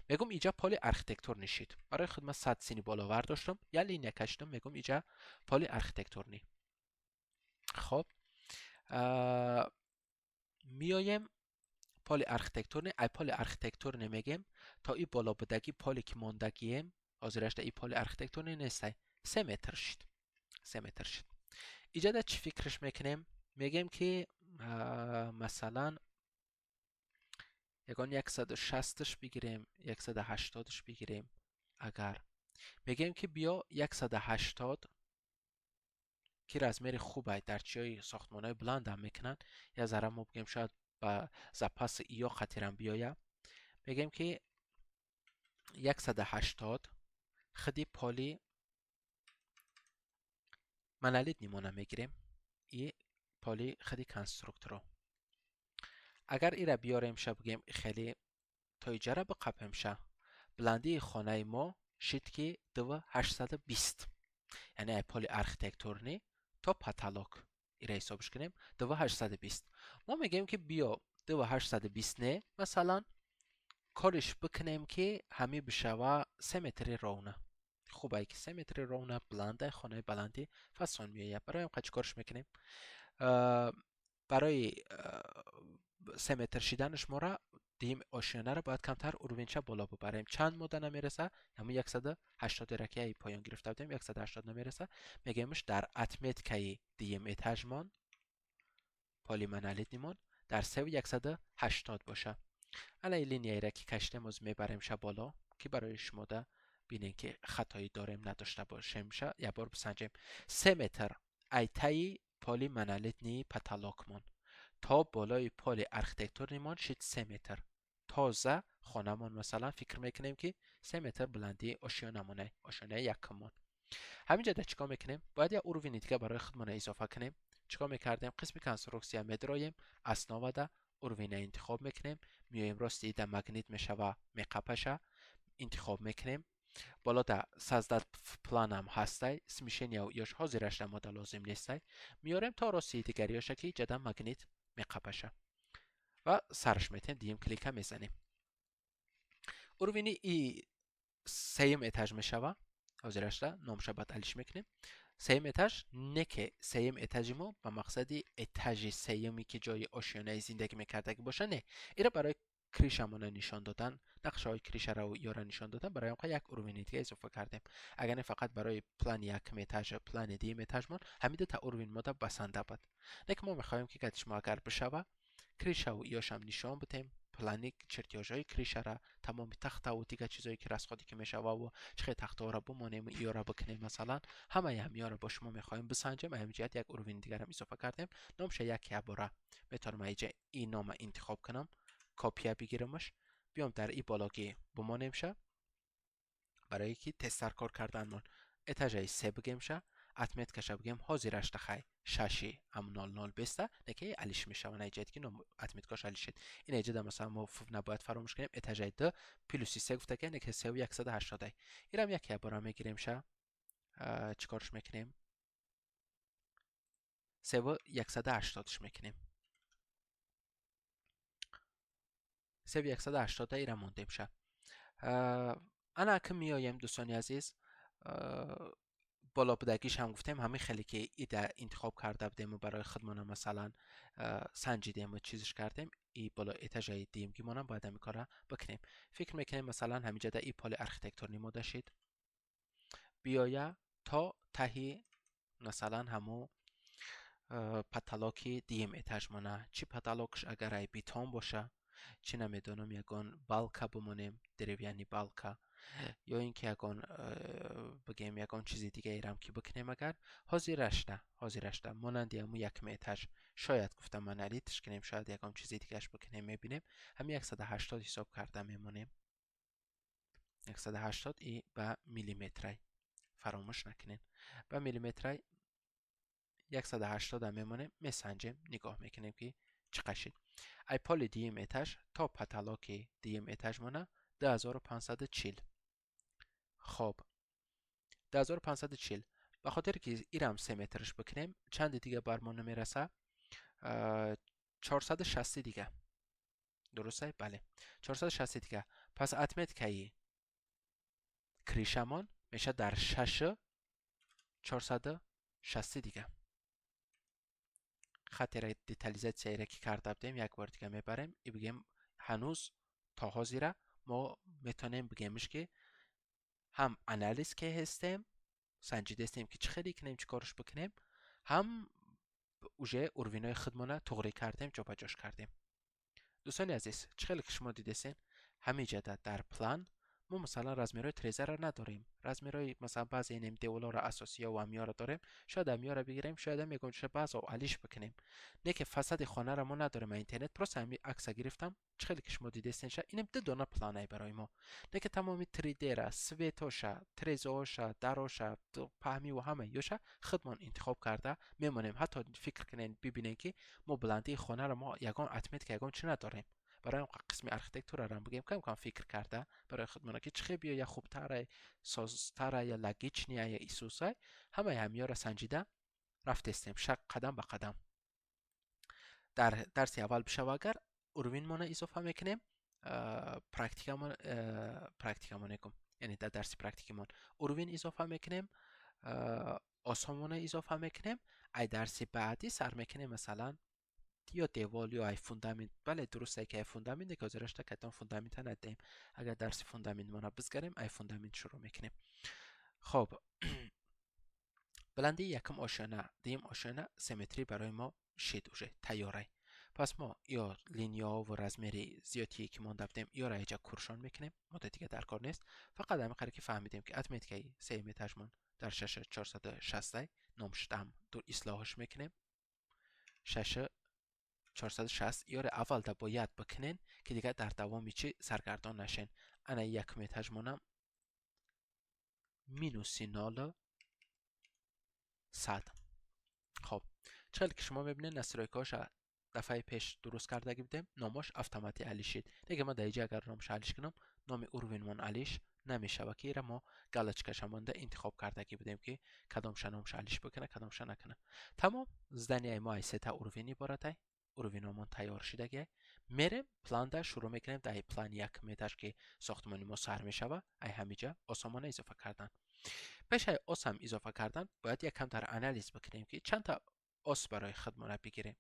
میگم اینجا پل آرکیتکتور نشید. برای خود من 100 سینی بالا ورداشتم یا لینیا کشیدم، میگم اینجا پل آرکیتکتور نی. خب میایم پل آرکیتکتور نی، ای پل آرکیتکتور نمیگم تا این بالا بدگی پلی که ماندگیم حاضرش ای پل آرکیتکتور نی نیست. 3 متر شد. 3 متر شد. اینجا در چی فکرش میکنیم؟ میگیم که مثلا یگان 160ش بگیریم، 180ش بگیریم. اگر میگیم که بیا 180 که رزمیر خوبه در چیای ساختمانهای بلند هم میکنن، یا ذره ما بگیم شاید با زپاس یا خطیرم بیاید. میگیم که 180 خدی پالی منالید نیمونه میگیریم. ای پالی خدی کنسترکتورو. اگر ای را بیاریم شا بگیم خیلی تا اینجا را بقپیم شا، بلندی خانه ما شد که 2820، یعنی ای پالی آرکیتکتورنی تا پاتالوک ای را حسابش کنیم 2820. ما میگیم که بیا 2820 نه مثلا کارش بکنیم که همی بشوه 3 متر رونه. خوبه که 3 متر رونه بلنده، خانه بلندی فسان میایه. برای هم قچ کارش میکنیم. برای 3 متر شیدنش ما را دیم آشیانه را باید کمتر اروینچه بالا ببریم. چند مده نمیرسه، همون 180 رکه ای پایان گرفته بودیم، 180 نمیرسه. میگیمش در اتمت که دیم اتجمان پالی منالیت نیمان در 3 و 180 باشه. الان این لینیایی را که کشتیم از میبریم شه بالا که برای شما ده بینین که خطایی داریم نداشته باشیم شه. یه بار بسنجیم. 3 متر ای تایی پالی منالیت نی پتالاکمان تا بالای پل آرکیتکتور نیمان شد 3 متر. تازه خانمان مثلا فکر میکنیم که 3 متر بلندی آشیانمونه، آشیانه یکمان. همینجا ده چیکار میکنیم؟ باید یه اروینی دیگه برای خودمون اضافه کنیم. چیکار میکردیم؟ قسم کنسترکسیا میدرایم، اسنا و ده اروینه انتخاب میکنیم. میایم راستی ده مگنیت میشه و میقپشه انتخاب میکنیم. بالا ده سازداد پلان هم هسته، سمیشن یاش حاضرش ده ماده لازم نیسته. میاریم تا راستی دیگریاشه که جدا مگنیت میقپشه و سرش میتیم دیم کلیک هم میزنیم. اروینی ای سیم اتج میشوه، حاضرش ده نامشه بعد علیش میکنیم. سیم اتج نه که سیم اتج ما به مقصد اتج سیمی که جای آشیانه زندگی میکرده باشه، نه، ایره برای کریشمون نشان دادن، نقشه های کریشه رو یارا نشان دادن. برای اونقا یک اروینی دیگه اضافه کردیم. اگر نه فقط برای پلان یک اتج پلان دی اتج من همیده تا اروین ما بسنده بود. نه که ما میخوایم که گتش ما اگر بشوه کریشه و یاش هم نشان بدیم، پلانیک چرتیاج های کریشه را، تمام تخت و دیگه چیزایی که رس خودی که میشوه و چه تخت ها را بمانیم یا را بکنیم مثلا همه همیا را با شما میخوایم بسنجیم. همینجاست یک اروین دیگر هم اضافه کردیم. نامش یک عباره میتونم اینجا این نام انتخاب کنم، کاپی بگیرمش، بیام در این بالاگی بمانیم شه برای که تستر کار کردن من اتجای سه بگیم شه. اتمت کشه بگیم حاضرش تخی ششی هم نال نال بسته نکه علیش میشه و نیجید که نام اتمت کاش علیش شد. این ایجاد مثلا ما نباید فراموش کنیم اتجای ده پلوسی سه گفته که نکه سه و 180. اینم یک عباره میگیریم شه. چیکارش میکنیم؟ 3 و 180ش میکنیم. 3 و 180 ایرم مونده میشه. انا که میایم دوستانی عزیز بالا بدگیش هم گفتیم همین خیلی که ایده انتخاب کرده بودیم و برای خودمون مثلا سنجیدیم و چیزش کردیم. ای بالا اتجای دیم که ما باید همین کارا بکنیم. فکر میکنیم مثلا همینجا در ای پال آرکیتکتور نموده شید بیایا تا تهی مثلا همو پتالاکی دیم اتج منه. چی پتالاکش اگر ای بیتون باشه، چی نمیدونم یکان بالکا بمونیم، دریویانی بالکا، یا اینکه یکان بگیم یکان چیزی دیگه ایرم که بکنیم اگر حاضرش ده مانندی همو یک اتج شاید گفتم من علیتش کنیم، شاید یکان چیزی دیگهش بکنیم میبینیم. همین 180 حساب کرده میمونیم. 180 ای به میلیمتری فراموش نکنین. به میلیمتری 180 هم میمونه. میسنجیم نگاه میکنیم که چقدر شد. ای پال دیم اتش تا پتالاک دیم اتش مونه 10540. خب 10540 به خاطر که ایرم 3 مترش بکنیم چند دیگه برمون نمیرسه. 460 دیگه درسته؟ بله. 460 دیگه. پس اتمت که کریشمان میشه در 6 460 دیگه. خاطر دیتالیزاسیایی را که کرده بودیم یک بار دیگه میبریم. ای بگیم هنوز تا حاضره ما میتونیم بگیمش که هم انالیز که هستیم، سنجیده هستیم که چه خیلی کنیم چه کارش بکنیم، هم اوجه اوروینای خودمانه تغییر کردیم، جابجاش کردیم. دوستان عزیز، چه خیلی که شما دیدین همینجا در پلان ما مثلا رزمیرای تریزر را نداریم. رزمیرای مثلا بعضی این دیولا را اساسی و همیار را داریم، شاید همیار را بگیریم، شاید هم میگم چه بعض و علیش بکنیم. نه که فساد خانه را ما نداریم اینترنت، پروس همین عکس گرفتم. چه خیلی که شما دیدین شا اینم دو دونه پلانای برای ما. نه که تمامی 3D را سویتوشا، تریزوشا، دروشا، پهمی و همه یوشا خودمان انتخاب کرده میمونیم. حتی فکر کنین ببینین که ما بلندی خانه را ما یگان اتمیت که یگان چه نداریم. برای اون قسمی ارکیتکتور را بگیم کم فکر کرده برای خودمون که چه بیا یا خوبتره، سازتره یا لگیچنیه یا ایسوسای، همه همیا را سنجیده رفت استیم قدم به قدم. در درس اول بشه اگر اوروین مونه اضافه میکنیم، پرکتیکمون نکم، یعنی در درس پرکتیکمون اوروین اضافه میکنیم، آسامونه اضافه میکنیم. ای درس بعدی سر میکنیم مثلا یا دیوال یا ای فوندامنت. بله درسته که ای فوندامنت که گذاشته تا کتان فوندامنت ندیم. اگر درس فوندامنت مونه بزگریم ای فوندامنت شروع میکنیم. خب بلندی یکم آشنا دیم آشنا سیمتری برای ما شید اوشه تیاره. پس ما یا لینیا و رزمری زیادی که من دفتیم یا را اینجا کرشان میکنیم، مدت دیگه در کار نیست. فقط هم قراره که فهمیدیم که اتمیت که سه میترشمون در 6460 نامشدم دور اصلاحش میکنیم. 6460 یار اول دا باید بکنین که دیگه در دوامی چی سرگردان نشین. انا یک میترشمونم مینوسینال 100. خب چقدر که شما ببینید نسترایکاش دفعه پیش درست کرده بودیم، نامش اتوماتی علی شد. دیگه ما دیگه اگر نامش علیش کنم نام اوروینمون علیش نمیشه و که ما گالچکش مونده انتخاب کرده بودیم که کدامش نامش علیش بکنه کدامش نکنه. تمام زدنی ما سه تا اوروینی بارده اوروینمون تیار شده. میریم پلان دا شروع میکنیم. در پلان یک میتر که ساختمانی ما سر میشه و ای همیجا آسمان اضافه کردن. پیش آس هم اضافه کردن باید یک کم در انالیز بکنیم که چند تا آس برای خودمون بگیریم.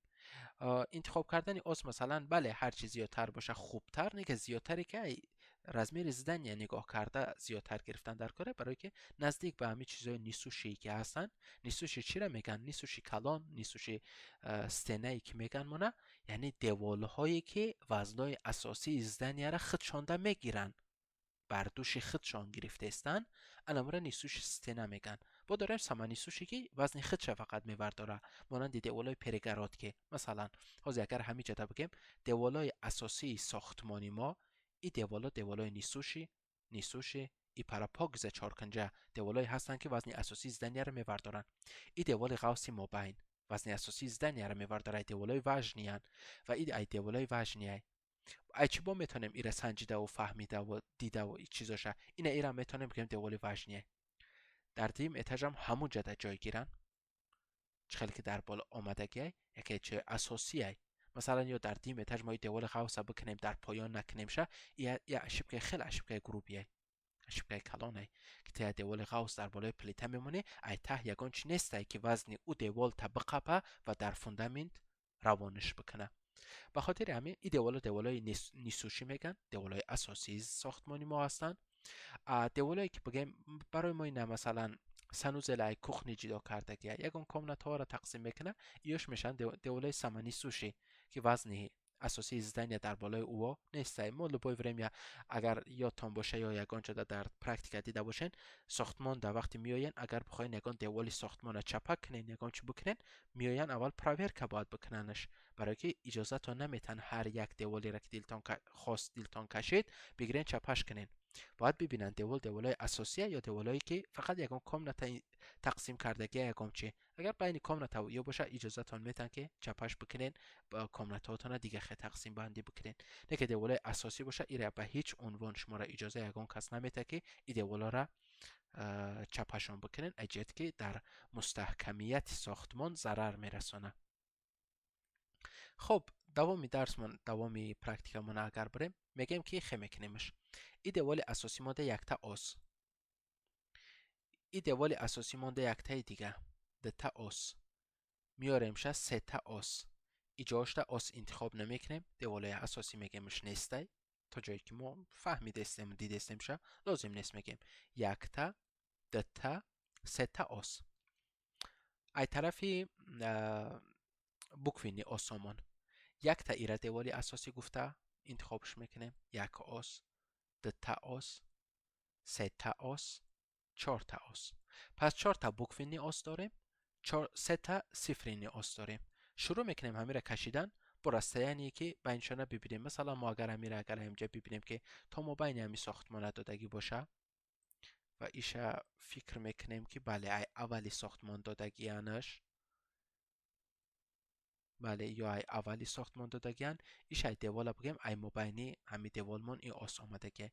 انتخاب کردن آس مثلا بله هر چی زیادتر باشه خوبتر، نه که زیادتری که رزمیر زدن یا نگاه کرده زیادتر گرفتن در کاره، برای که نزدیک به همه چیزای نیسوشی که هستن. نیسوشی چی را میگن؟ نیسوشی کلان، نیسوشی ستنهی که میگن مونه، یعنی دیوالهایی که وزنای اساسی زدن را خودشانده میگیرن، بر دوش خودشان گرفته استن. الامورا نیسوش ستنه میگن. با داره سما نیسوشی که وزن خودش فقط میبرداره، مانند دیوالای پرگرات که مثلا حاضر اگر همین جدا بگیم دیوالای اساسی ساختمانی ما ای دیوالای نیسوشی ای پراپاگز چارکنجه دیوالای هستن که وزن اساسی زدنی را میبردارن. ای دیوال غوثی مابین وزن اساسی زدنی را میبرداره، دیوالای وجنیان و ای دیوالای وجنیه. ای چی با میتونیم ایره سنجیده و فهمیده و دیده و ای چیزاشه اینه ایره میتونیم بگیم دیوال وجنیه. در دیم اتاج هم همون جده جای گیرن، چخیلی که در بالا آمدگی یکی چه اساسیه. مثلا یا در دیم اتاج ما دیوال خواسته بکنیم در پایان نکنیم شه، یا اشبکه خیلی اشبکه گروبیه، اشبکه کلانه که تا دیوال غوث در بالای پلیته میمونه. ای ته یگان چی نیسته که وزن او دیوال طبقه و در فوندامنت روانش بکنه. به خاطر همین این دیوالای نیسوشی میگن، دیوالای اساسی ساختمانی ما هستن. دیوالایی که بگیم برای ما اینه مثلا سنوزلای کوخنی جدا کردگی یکون کامنت ها را تقسیم میکنه، ایش میشن دیوالای سمانی سوشی که وزنی اساسی زدن در بالای او نیسته. ما لبای وریم یا اگر یادتان باشه یا یگان شده در پرکتیکا دیده باشین ساختمان در وقتی میاین اگر بخواین یگان دیوالی ساختمان چپک کنین یگان چی بکنین میاین اول پراور که باید بکننش، برای که اجازه تا نمیتن هر یک دیوالی را که دلتان خواست دلتان کشید بگیرین چپش کنین. باید ببینن دیوالای اساسیه یا دیوالایی که فقط یگان کامنت تقسیم کردگی یگان چی. اگر بین کامنت یا باشه اجازه تان میتن که چپش بکنین با کامنت هاتون دیگه خیلی تقسیم بندی بکنین. نه که دیوالای اساسی باشه ایره به هیچ عنوان شما را اجازه یگان کس نمیته که این دیوالا را چپشان بکنین، اجازه که در مستحکمیت ساختمان ضرر میرسونه. خب دوامی درسمون دوامی پرکتیکمون اگر بریم میگیم که خه میکنیمش. این دوال اساسی مونده یک تا اس. این دوال اساسی مونده یک تا دیگه ده تا اس. میاریمش سه تا اس. ایجاش تا اس انتخاب نمیکنیم. دوال اساسی میگیمش نیسته. تا جایی که ما فهمیدستیم و دیدستیمش لازم نیست میگیم یک تا ده تا سه تا اس. ای طرفی بکوینی اسامون یک تا ایره دیوالی اساسی گفته انتخابش میکنیم. یک اس، دو تا اس، سه تا اس، چهار تا اس. پس 4 تا بکوینی اس داریم، 3 تا صفرینی اس داریم. شروع میکنیم همین را کشیدن با راسته یعنی که بینشانه ببینیم. مثلا ما اگر همین را اگر اینجا ببینیم که تا ما بین همین ساختمان دادگی باشه و ایشا فکر میکنیم که بله ای اولی ساختمان دادگی انش، بله یا ای اولی ساختمان دادگیان ایش ای دیوالا بگیم ای مبینی همی دیوالمون ای آس آمده که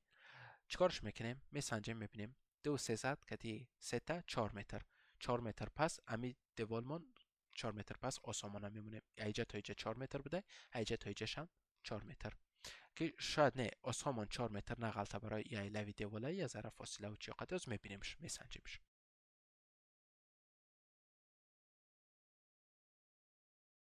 چکارش میکنیم میسنجیم میبینیم 2 300 کتی 3 تا 4 متر 4 متر پس همی دیوالمون 4 متر پس آسامان هم میمونه. ایجا تا ایجا 4 متر بوده، ایجا تا ایجاش هم 4 متر که شاید نه آسامان 4 متر نغلطه برای ای لوی دیواله یا ذره فاصله و چی قدر از میبینیمش میسنجیمش.